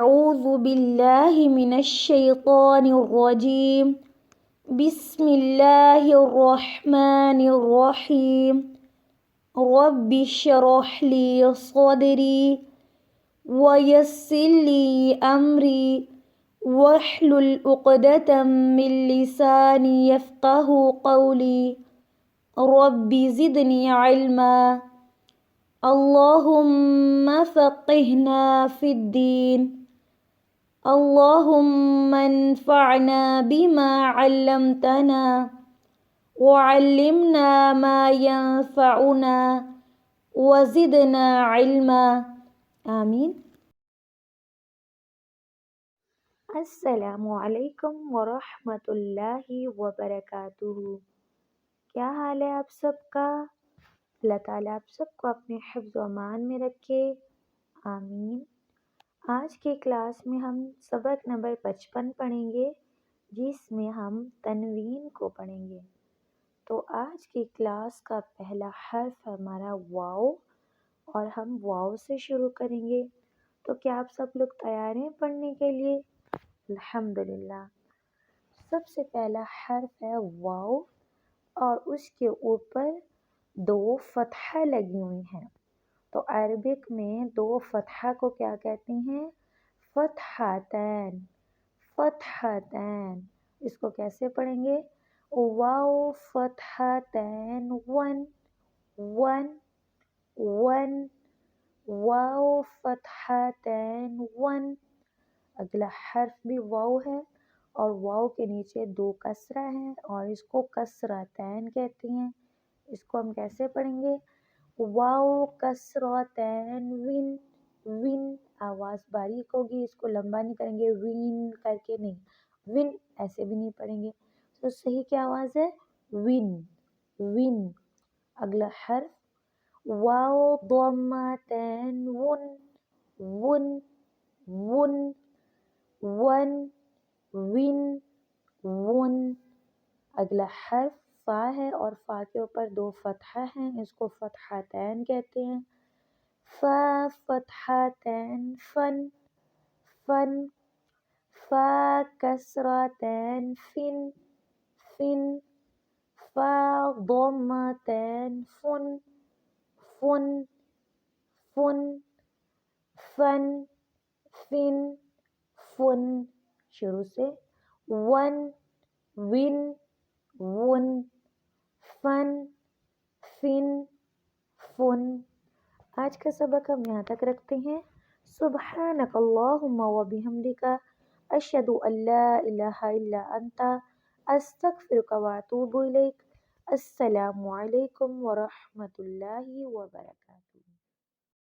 أعوذ بالله من الشيطان الرجيم بسم الله الرحمن الرحيم رب اشرح لي صدري ويسر لي أمري واحلل عقدة من لساني يفقه قولي رب زدني علما اللهم فقهنا في الدين اللهم انفعنا بما علمتنا وعلمنا ما ينفعنا وزدنا علما آمین۔ السلام علیکم ورحمۃ اللہ وبرکاتہ۔ کیا حال ہے آپ سب کا؟ اللہ تعالیٰ آپ سب کو اپنے حفظ و امان میں رکھے، آمین۔ آج کی کلاس میں ہم سبق نمبر 55 پڑھیں گے، جس میں ہم تنوین کو پڑھیں گے۔ تو آج کی کلاس کا پہلا حرف ہمارا واو، اور ہم واو سے شروع کریں گے۔ تو کیا آپ سب لوگ تیار ہیں پڑھنے کے لیے؟ الحمدللہ۔ سب سے پہلا حرف ہے واو، اور اس کے اوپر 2 فتحہ لگی ہوئی ہیں۔ تو عربک میں 2 فتحہ کو کیا کہتے ہیں؟ فتحتین، فتحتین۔ اس کو کیسے پڑھیں گے؟ واو فتحتین ون، ون، ون، واو فتحتین ون۔ اگلا حرف بھی واو ہے، اور واو کے نیچے 2 کسرہ ہیں، اور اس کو کسرتین کہتے ہیں۔ اس کو ہم کیسے پڑھیں گے؟ واو کسرتین ون، ون۔ آواز باریک ہوگی، اس کو لمبا نہیں کریں گے، وین کر کے نہیں، ون ایسے بھی نہیں پڑھیں گے۔ تو صحیح کیا آواز ہے؟ ون، ون۔ اگلا حرف واو ضمتین ون، ون، ون، ون، ون، ون۔ اگلا حرف فا ہے، اور فا کے اوپر 2 فتحہ ہیں، اس کو فتحتین کہتے ہیں۔ فا فتحتین فن، فن، فا کسرتین فن، فن، فا ضمتین فن، فن، فن، فن، فن، فن۔ شروع سے ون، ون، ون، فن، فن، فن۔ آج کا سبق ہم یہاں تک رکھتے ہیں۔ سبحانک اللہم و بحمدک، اشہد ان لا الہ الا انت، استغفرک و اتوب الیک۔ السلام علیکم ورحمۃ اللہ وبرکاتہ۔